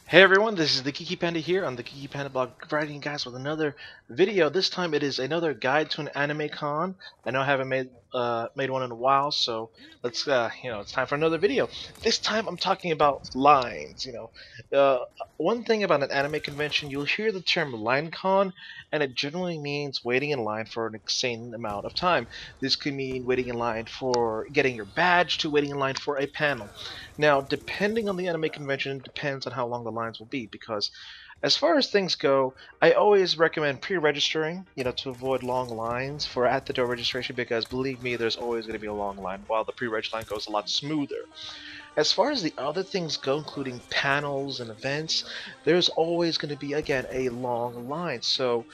Hey everyone, this is the Kiki Panda here on the Kiki Panda blog, providing you guys with another video. This time it is another guide to an anime con. I know I haven't made one in a while, so let's it's time for another video. This time I'm talking about lines. One thing about an anime convention, you'll hear the term line con, and it generally means waiting in line for an insane amount of time. This could mean waiting in line for getting your badge to waiting in line for a panel. Now, depending on the anime convention, depends on how long the lines will be. Because, as far as things go, I always recommend pre-registering, to avoid long lines for at-the-door registration. Because believe me, there's always going to be a long line, while the pre-reg line goes a lot smoother. As far as the other things go, including panels and events, there's always going to be again a long line. So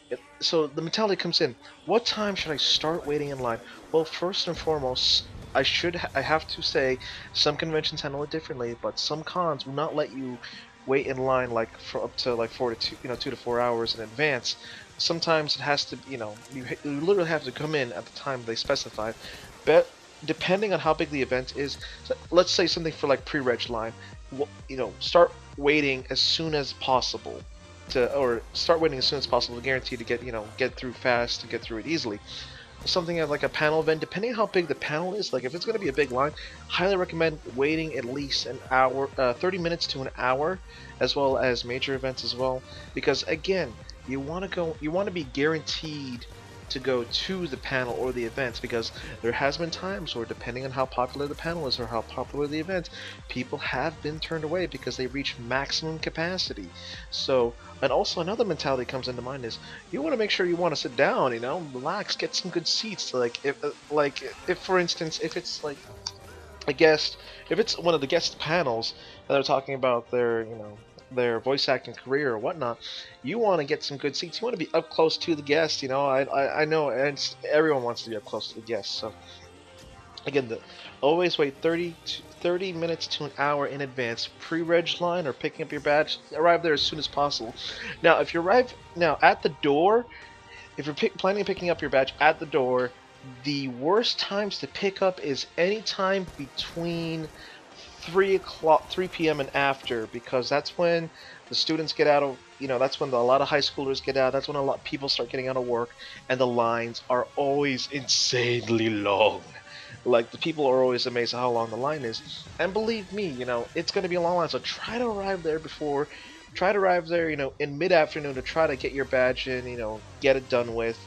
the mentality comes in. What time should I start waiting in line? Well, first and foremost, I have to say some conventions handle it differently, but some cons will not let you wait in line like for up to like 2 to 4 hours in advance. Sometimes it has to, you literally have to come in at the time they specify. But depending on how big the event is, so let's say something for like pre-reg line, start waiting as soon as possible or start waiting as soon as possible to guarantee to get through fast, to get through it easily. Something like a panel event, depending on how big the panel is, like if it's going to be a big line, highly recommend waiting at least an hour, 30 minutes to an hour, as well as major events as well, because again, you want to be guaranteed to go to the panel or the events, because there has been times where, depending on how popular the panel is or how popular the event, people have been turned away because they reach maximum capacity. So, and also another mentality comes into mind is you want to make sure you want to sit down, relax, get some good seats. Like if for instance, if it's like a guest, if it's one of the guest panels that are talking about their voice acting career or whatnot, you want to get some good seats. You want to be up close to the guest. I know, and everyone wants to be up close to the guest. So again, always wait 30 minutes to an hour in advance. Pre-reg line or picking up your badge, arrive there as soon as possible. Now, if you arrive now at the door, if you're planning on picking up your badge at the door, the worst times to pick up is any time between 3 p.m. and after, because that's when the students get out of, that's when a lot of high schoolers get out. That's when a lot of people start getting out of work, and the lines are always insanely long. Like, the people are always amazed at how long the line is. And believe me, it's going to be a long line, so try to arrive there, in mid-afternoon to try to get your badge in, get it done with,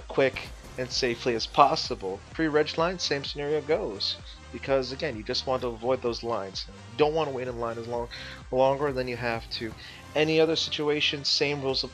quick and safely as possible. Pre-reg line, same scenario goes. Because again, you just want to avoid those lines. You don't want to wait in line longer than you have to. Any other situation, same rules,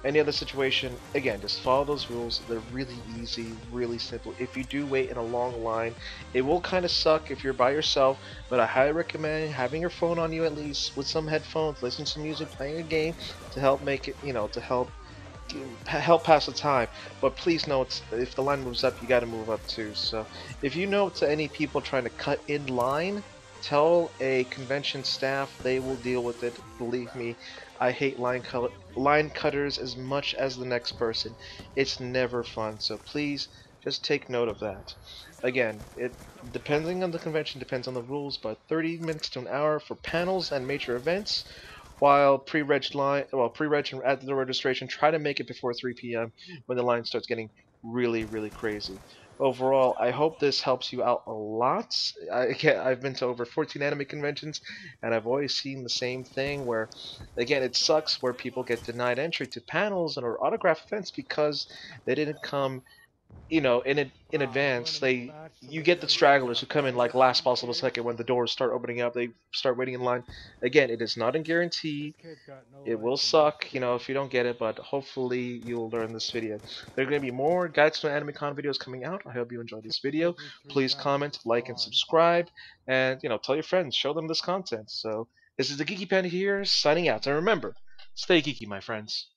any other situation, again, just follow those rules. They're really easy, really simple. If you do wait in a long line, it will kind of suck if you're by yourself, but I highly recommend having your phone on you, at least with some headphones, listening to music, playing a game to help make it, to help pass the time. But please note, if the line moves up, you got to move up too. So if you know to any people trying to cut in line, tell a convention staff. They will deal with it. Believe me, I hate line cutters as much as the next person. It's never fun. So please just take note of that. Again, it depending on the convention, depends on the rules, but 30 minutes to an hour for panels and major events. While pre-reg and at the registration, try to make it before 3 p.m. when the line starts getting really, really crazy. Overall, I hope this helps you out a lot. I've been to over 14 anime conventions, and I've always seen the same thing where, again, it sucks where people get denied entry to panels and or autograph events because they didn't come, in advance. You get the stragglers who come in like last possible second when the doors start opening up. They start waiting in line. Again, it is not a guarantee. It will suck, if you don't get it, but hopefully you'll learn this video. There are going to be more Guides to AnimeCon videos coming out. I hope you enjoyed this video. Please comment, like, and subscribe, and tell your friends, show them this content. So this is the Geeky Panda here, signing out. And remember, stay geeky, my friends.